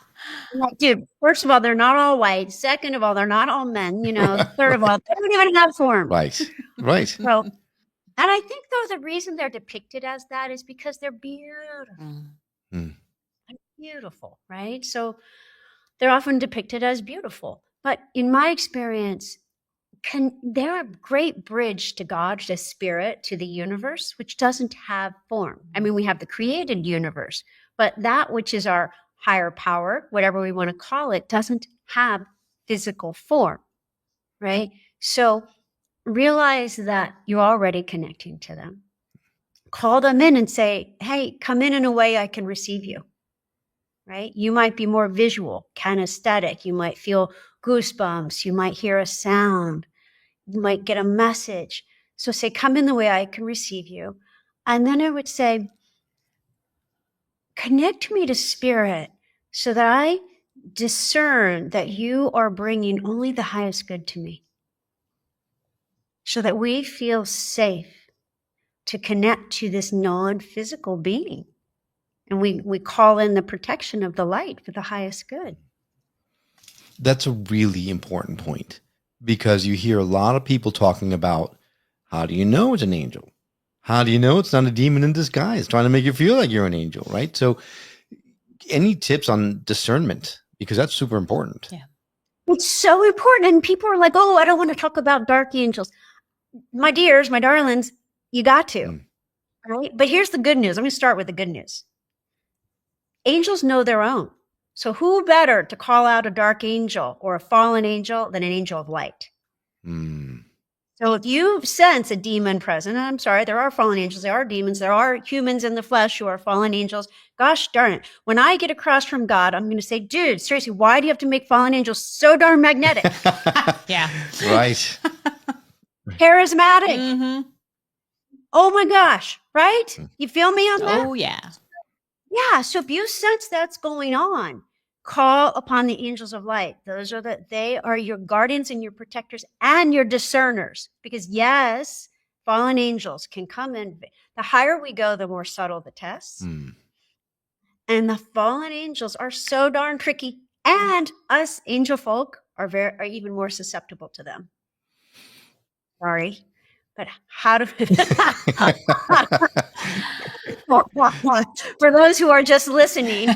[SPEAKER 4] I'm like, dude, first of all, they're not all white. Second of all, they're not all men. Third of all, they don't even have form.
[SPEAKER 1] Right.
[SPEAKER 4] So, and I think though the reason they're depicted as that is because they're beautiful.
[SPEAKER 1] Mm.
[SPEAKER 4] Beautiful, right? So they're often depicted as beautiful. But in my experience, they're a great bridge to God, to spirit, to the universe, which doesn't have form. I mean, we have the created universe, but that which is our higher power, whatever we want to call it, doesn't have physical form, right? So realize that you're already connecting to them. Call them in and say, hey, come in a way I can receive you, right? You might be more visual, kinesthetic. You might feel goosebumps. You might hear a sound. You might get a message. So say, come in the way I can receive you. And then I would say, connect me to spirit so that I discern that you are bringing only the highest good to me, so that we feel safe to connect to this non-physical being. And we call in the protection of the light for the highest good.
[SPEAKER 1] That's a really important point, because you hear a lot of people talking about, how do you know it's an angel? How do you know it's not a demon in disguise trying to make you feel like you're an angel, right? So any tips on discernment? Because that's super important.
[SPEAKER 2] Yeah.
[SPEAKER 4] It's so important. And people are like, oh, I don't want to talk about dark angels. My dears, my darlings, you got to, right? But here's the good news. I'm going to start with the good news. Angels know their own. So who better to call out a dark angel or a fallen angel than an angel of light? So if you sense a demon present, and I'm sorry, there are fallen angels, there are demons, there are humans in the flesh who are fallen angels. Gosh darn it. When I get across from God, I'm going to say, dude, seriously, why do you have to make fallen angels so darn magnetic?
[SPEAKER 2] Yeah.
[SPEAKER 1] Right.
[SPEAKER 4] Charismatic.
[SPEAKER 2] Mm-hmm.
[SPEAKER 4] Oh my gosh. Right? You feel me on that?
[SPEAKER 2] Oh, yeah.
[SPEAKER 4] Yeah. So if you sense that's going on, call upon the angels of light. They are your guardians and your protectors and your discerners. Because yes, fallen angels can come in. The higher we go, the more subtle the tests. And the fallen angels are so darn tricky. And us angel folk are even more susceptible to them. Sorry. But how to for those who are just listening,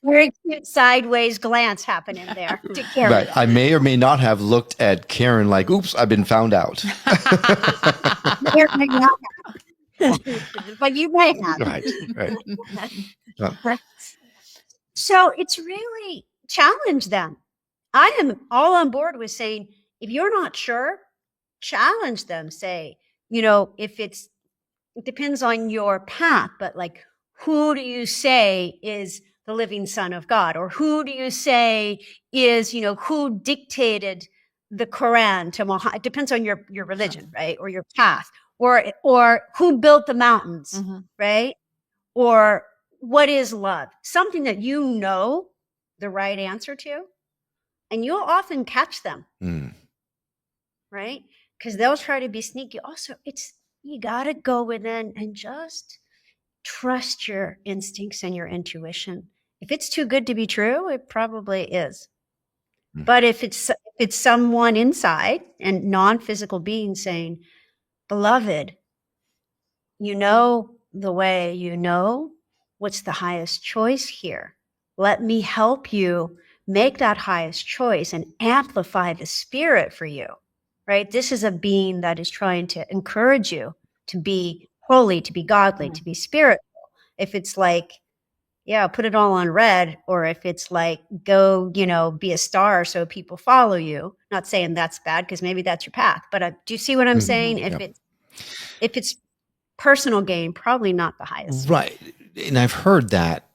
[SPEAKER 4] very cute sideways glance happening there to Karen.
[SPEAKER 1] Right. I may or may not have looked at Karen like, oops, I've been found out.
[SPEAKER 4] But you may have.
[SPEAKER 1] Right.
[SPEAKER 4] So it's really challenge them. I am all on board with saying, if you're not sure, challenge them. Say, if it depends on your path, but like, who do you say is the living Son of God? Or who do you say is, who dictated the Quran to Muhammad? It depends on your religion, right? Or your path, or who built the mountains, right? Or what is love? Something that you know the right answer to, and you'll often catch them, right? Because they'll try to be sneaky. Also, you got to go within and just trust your instincts and your intuition. If it's too good to be true, it probably is. But if it's someone inside and non-physical being saying, beloved, you know the way, what's the highest choice here. Let me help you make that highest choice and amplify the spirit for you. Right? This is a being that is trying to encourage you to be holy, to be godly, to be spiritual. If it's like, yeah, put it all on red, or if it's like, go, be a star so people follow you. Not saying that's bad, because maybe that's your path. But do you see what I'm saying? If
[SPEAKER 1] Yep.
[SPEAKER 4] it's personal gain, probably not the highest.
[SPEAKER 1] Right. And I've heard that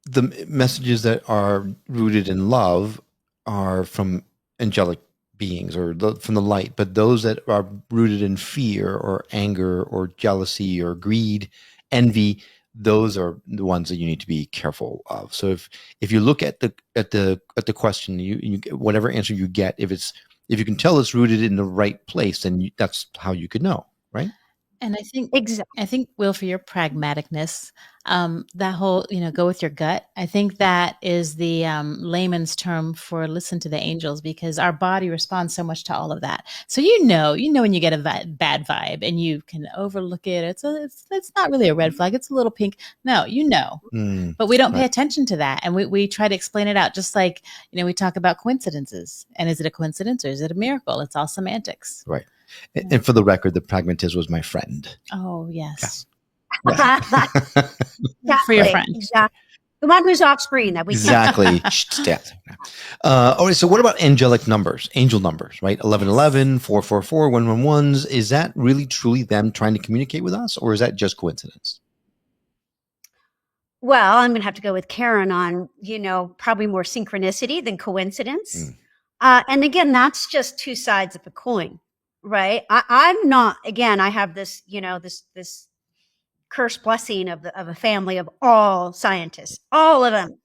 [SPEAKER 1] the messages that are rooted in love are from angelic beings or from the light, but those that are rooted in fear or anger or jealousy or greed, envy, those are the ones that you need to be careful of. So if you look at the question, you whatever answer you get, if you can tell it's rooted in the right place, then that's how you could know, right?
[SPEAKER 2] And
[SPEAKER 4] Exactly.
[SPEAKER 2] I think, Will, for your pragmaticness, that whole, go with your gut. I think that is the layman's term for listen to the angels, because our body responds so much to all of that. So when you get a bad vibe and you can overlook it. It's not really a red flag. It's a little pink. No, but we don't pay
[SPEAKER 1] right.
[SPEAKER 2] attention to that, and we try to explain it out. Just like we talk about coincidences, and is it a coincidence or is it a miracle? It's all semantics.
[SPEAKER 1] Right. And for the record, the pragmatist was my friend.
[SPEAKER 2] Oh, yes.
[SPEAKER 1] Yeah.
[SPEAKER 2] For your friend.
[SPEAKER 4] Exactly. The one who's off screen that we
[SPEAKER 1] Exactly. All right. So what about angelic numbers, angel numbers, right? 1111, 444, 111s. Is that really truly them trying to communicate with us, or is that just coincidence?
[SPEAKER 4] Well, I'm going to have to go with Karen on, probably more synchronicity than coincidence. And again, that's just two sides of the coin, right? I'm not, again, I have this, this cursed blessing of a family of all scientists, all of them,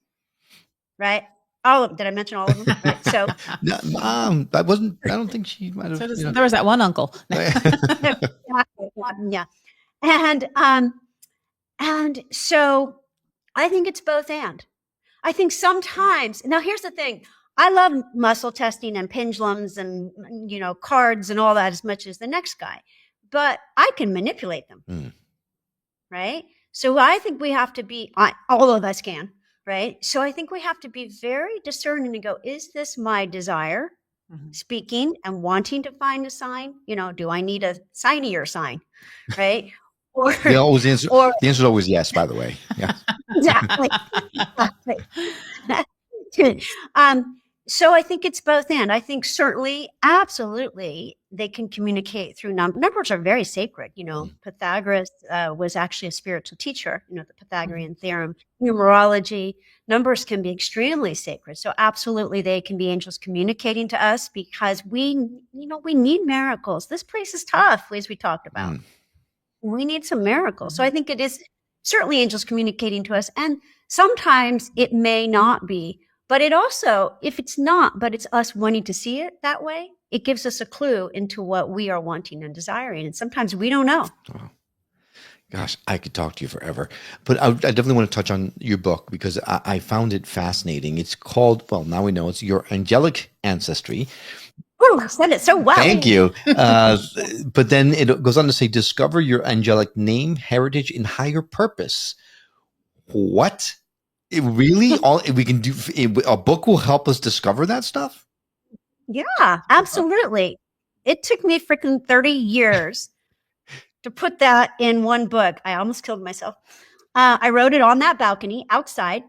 [SPEAKER 4] right? All of them. Did I mention all of them? Right. So
[SPEAKER 1] No, I don't think she might have.
[SPEAKER 2] So there was that one uncle.
[SPEAKER 4] yeah. And so I think it's both and. I think sometimes, now here's the thing. I love muscle testing and pendulums and, cards and all that as much as the next guy, but I can manipulate them. Right? So I think we have to be, all of us can, right? So I think we have to be very discerning and go, is this my desire speaking and wanting to find a sign? Do I need a signier sign? Right? Or
[SPEAKER 1] the answer is always yes, by the way. Yeah.
[SPEAKER 4] Exactly. So I think it's both and. I think certainly, absolutely, they can communicate through numbers. Numbers are very sacred. Pythagoras was actually a spiritual teacher, the Pythagorean theorem, numerology. Numbers can be extremely sacred. So absolutely, they can be angels communicating to us, because we need miracles. This place is tough, as we talked about. We need some miracles. So I think it is certainly angels communicating to us. And sometimes it may not be. But it also, if it's not, but it's us wanting to see it that way, it gives us a clue into what we are wanting and desiring. And sometimes we don't know.
[SPEAKER 1] Oh, gosh, I could talk to you forever. But I definitely want to touch on your book, because I found it fascinating. It's called, well, now we know it's Your Angelic Ancestry.
[SPEAKER 4] Oh, said it so well.
[SPEAKER 1] Thank you. But then it goes on to say, discover your angelic name, heritage, and higher purpose. What? It really, all we can do, a book will help us discover that stuff?
[SPEAKER 4] Yeah, absolutely. It took me freaking 30 years to put that in one book. I almost killed myself. I wrote it on that balcony outside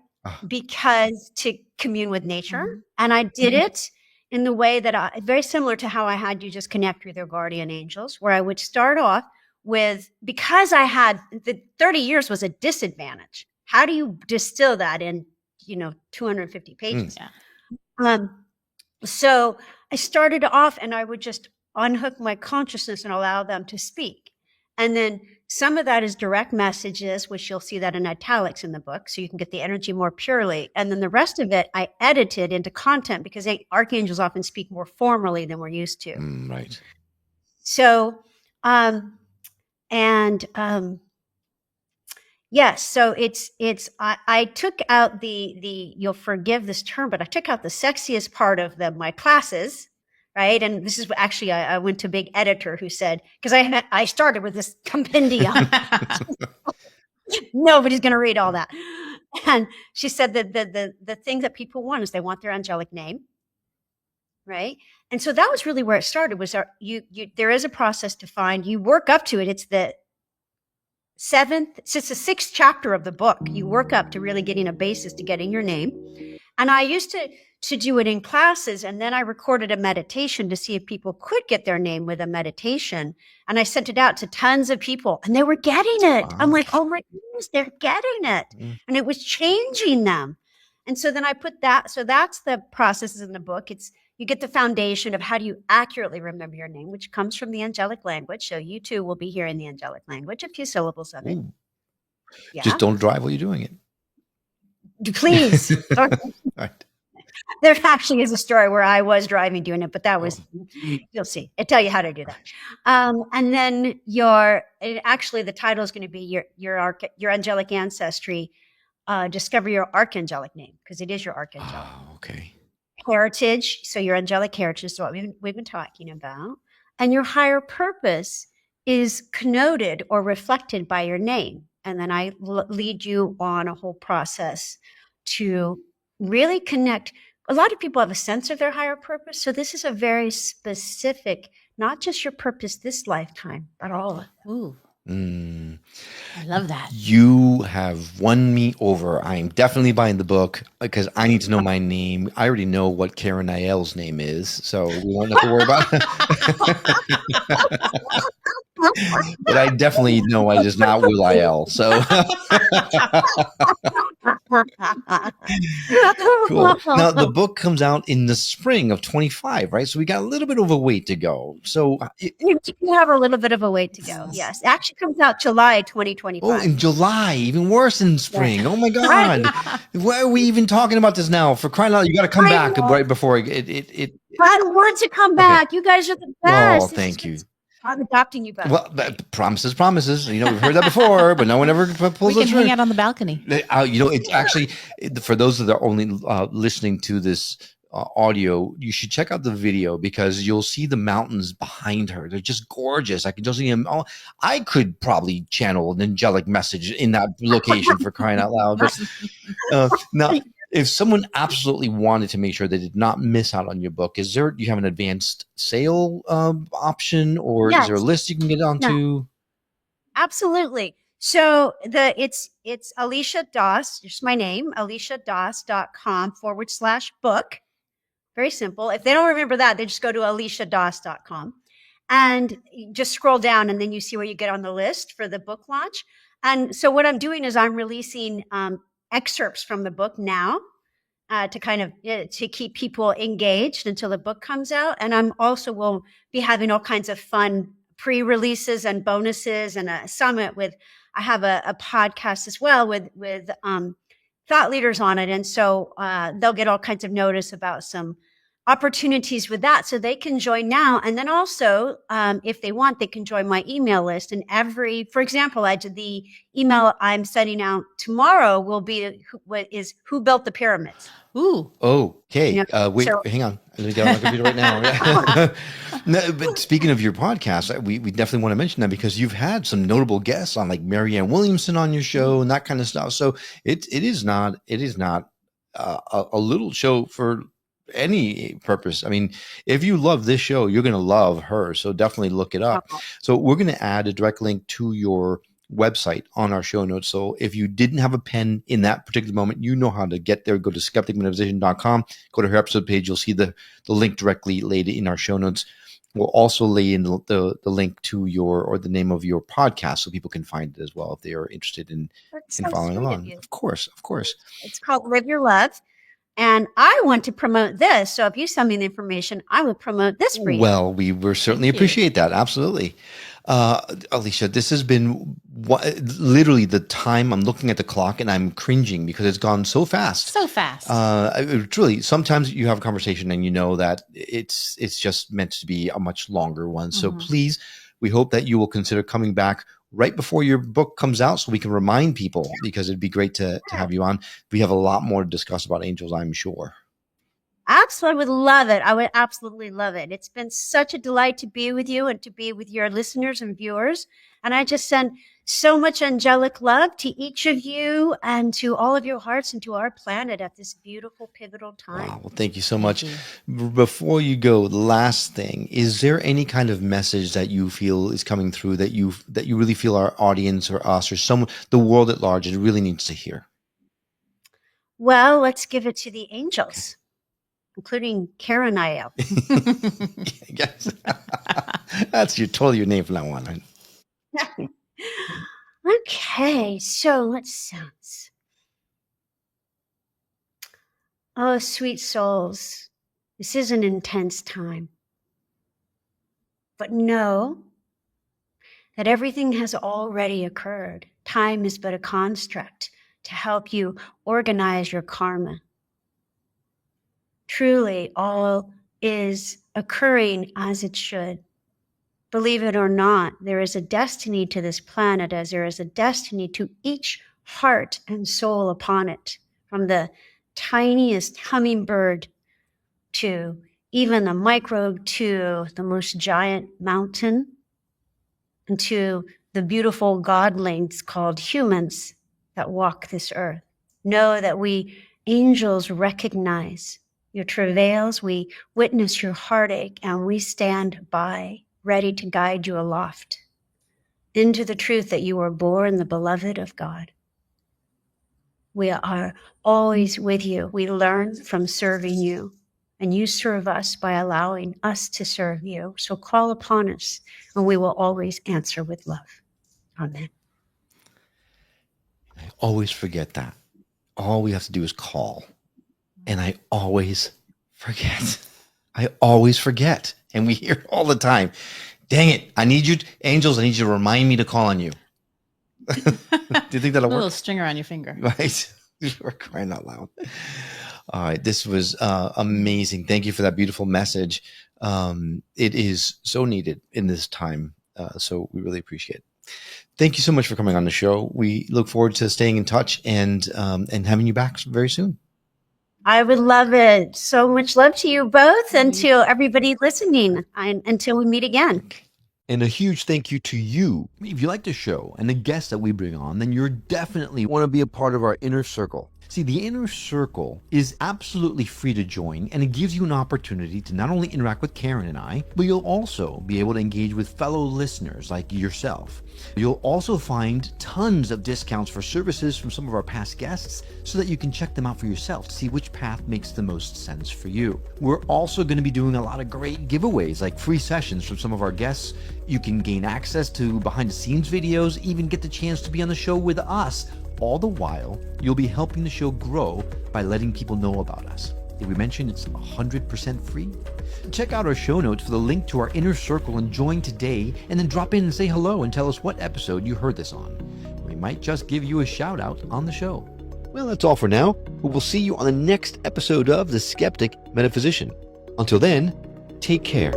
[SPEAKER 4] because to commune with nature. And I did it in the way that very similar to how I had you just connect with your guardian angels, where I would start off with, because I had the 30 years was a disadvantage. How do you distill that in, 250 pages? So I started off and I would just unhook my consciousness and allow them to speak. And then some of that is direct messages, which you'll see that in italics in the book, so you can get the energy more purely. And then the rest of it, I edited into content, because archangels often speak more formally than we're used to.
[SPEAKER 1] Right.
[SPEAKER 4] So, yes. So I took out the you'll forgive this term, but I took out the sexiest part of my classes, right? And this is actually, I went to a big editor who said, because I started with this compendium. Nobody's going to read all that. And she said that the thing that people want is they want their angelic name, right? And so that was really where it started, was there is a process to find, you work up to it. It's the 7th, so it's the 6th chapter of the book. You work up to really getting a basis to getting your name. And I used to do it in classes, and then I recorded a meditation to see if people could get their name with a meditation. And I sent it out to tons of people, and they were getting it.
[SPEAKER 1] Wow.
[SPEAKER 4] I'm like, oh my goodness, they're getting it. And it was changing them. And so then I put that. So that's the processes in the book. You get the foundation of how do you accurately remember your name, which comes from the angelic language. So you too will be hearing the angelic language, a few syllables of it.
[SPEAKER 1] Ooh.
[SPEAKER 4] Yeah.
[SPEAKER 1] Just don't drive while you're doing it.
[SPEAKER 4] Please.
[SPEAKER 1] Right.
[SPEAKER 4] There actually is a story where I was driving doing it, but that was, you'll see. I tell you how to do that. And then actually the title is going to be your angelic ancestry, discover your archangelic name, because it is your archangelic.
[SPEAKER 1] Oh, okay.
[SPEAKER 4] Heritage. So your angelic heritage is what we've been talking about. And your higher purpose is connoted or reflected by your name. And then I lead you on a whole process to really connect. A lot of people have a sense of their higher purpose. So this is a very specific, not just your purpose this lifetime, but all of it.
[SPEAKER 2] Ooh,
[SPEAKER 1] Mm.
[SPEAKER 2] I love that.
[SPEAKER 1] You have won me over. I'm definitely buying the book because I need to know my name. I already know what Karen Niel's name is, so we won't have to worry about it. But I definitely know I just not Will I.L. So cool. Now the book comes out in the spring of 25, right? So we got a little bit of a wait to go. So
[SPEAKER 4] You have a little bit of a wait to go. Yes. It actually comes out July 2025.
[SPEAKER 1] oh, in July, even worse than spring. Oh my God. Why are we even talking about this now? For crying out loud, you got to come back right before it.
[SPEAKER 4] I want to come back. You guys are the best.
[SPEAKER 1] Oh, thank you.
[SPEAKER 4] I'm adopting you back.
[SPEAKER 1] Well, promises. You know, we've heard that before, but no one ever pulls
[SPEAKER 2] We
[SPEAKER 1] us
[SPEAKER 2] can hang out on the balcony.
[SPEAKER 1] You know, it's actually, for those that are only listening to this audio, you should check out the video because you'll see the mountains behind her. They're just gorgeous. I can just see them. I could probably channel an angelic message in that location for crying out loud. But now, if someone absolutely wanted to make sure they did not miss out on your book, do you have an advanced sale option, or is there a list you can get onto?
[SPEAKER 4] No. Absolutely. So it's Alisha Doss, just my name, aliciadoss.com/book. Very simple. If they don't remember that, they just go to aliciadoss.com and just scroll down, and then you see where you get on the list for the book launch. And so what I'm doing is I'm releasing excerpts from the book now to kind of to keep people engaged until the book comes out. And I'm also will be having all kinds of fun pre-releases and bonuses and a summit I have a podcast as well with thought leaders on it. And so they'll get all kinds of notice about some opportunities with that. So they can join now. And then also, if they want, they can join my email list. And for example, the email I'm sending out tomorrow will be who built the pyramids.
[SPEAKER 2] Ooh.
[SPEAKER 1] Okay. Wait, hang on. Let me get on my computer right now. No, but speaking of your podcast, we definitely want to mention that because you've had some notable guests on, like Marianne Williamson on your show and that kind of stuff. So it is not a little show for any purpose. I mean, if you love this show, you're going to love her. So definitely look it up. So we're going to add a direct link to your website on our show notes. So if you didn't have a pen in that particular moment, you know how to get there. Go to skepticmetaphysician.com, go to her episode page. You'll see the link directly laid in our show notes. We'll also lay in the link to the name of your podcast so people can find it as well if they are interested in following along. Of course.
[SPEAKER 4] It's called Live Your Love. And I want to promote this. So if you send me the information, I would promote this for you.
[SPEAKER 1] Well, we will certainly appreciate that. Absolutely. Alisha, this has been literally the time. I'm looking at the clock and I'm cringing because it's gone so fast.
[SPEAKER 2] So fast.
[SPEAKER 1] Truly, sometimes you have a conversation and you know that it's just meant to be a much longer one. So please, we hope that you will consider coming back right before your book comes out so we can remind people, because it'd be great to have you on. We have a lot more to discuss about angels, I'm sure.
[SPEAKER 4] Absolutely, I would love it. I would absolutely love it. It's been such a delight to be with you and to be with your listeners and viewers. And I just send so much angelic love to each of you and to all of your hearts and to our planet at this beautiful, pivotal time.
[SPEAKER 1] Wow. Well, thank you so much. Before you go, the last thing, is there any kind of message that you feel is coming through that you really feel our audience or us or someone, the world at large, it really needs to hear?
[SPEAKER 4] Well, let's give it to the angels, including Karen Niel.
[SPEAKER 1] Yes. That's totally your name from now on. Right?
[SPEAKER 4] Okay, so let's oh, sweet souls, this is an intense time. But know that everything has already occurred. Time is but a construct to help you organize your karma. Truly, all is occurring as it should. Believe it or not, there is a destiny to this planet as there is a destiny to each heart and soul upon it, from the tiniest hummingbird to even the microbe to the most giant mountain and to the beautiful godlings called humans that walk this earth. Know that we angels recognize your travails, we witness your heartache, and we stand by, ready to guide you aloft into the truth that you were born the beloved of God. We are always with you. We learn from serving you, and you serve us by allowing us to serve you. So call upon us, and we will always answer with love. Amen.
[SPEAKER 1] I always forget that. All we have to do is call. And I always forget. I always forget. And we hear it all the time. Dang it. I need you, angels, I need you to remind me to call on you. Do you think that'll
[SPEAKER 2] A little
[SPEAKER 1] work?
[SPEAKER 2] string around your finger.
[SPEAKER 1] Right? We're crying out loud. All right. This was amazing. Thank you for that beautiful message. It is so needed in this time. So we really appreciate it. Thank you so much for coming on the show. We look forward to staying in touch and having you back very soon.
[SPEAKER 4] I would love it. So much love to you both and to everybody listening. Until we meet again.
[SPEAKER 3] And a huge thank you to you. If you like the show and the guests that we bring on, then you're definitely want to be a part of our inner circle. See, the inner circle is absolutely free to join, and it gives you an opportunity to not only interact with Karen and I, but you'll also be able to engage with fellow listeners like yourself. You'll also find tons of discounts for services from some of our past guests so that you can check them out for yourself to see which path makes the most sense for you. We're also going to be doing a lot of great giveaways like free sessions from some of our guests. You can gain access to behind the scenes videos, even get the chance to be on the show with us. All the while, you'll be helping the show grow by letting people know about us. Did we mention it's 100% free? Check out our show notes for the link to our inner circle and join today, and then drop in and say hello and tell us what episode you heard this on. We might just give you a shout out on the show. Well, that's all for now, but we'll see you on the next episode of The Skeptic Metaphysician. Until then, take care.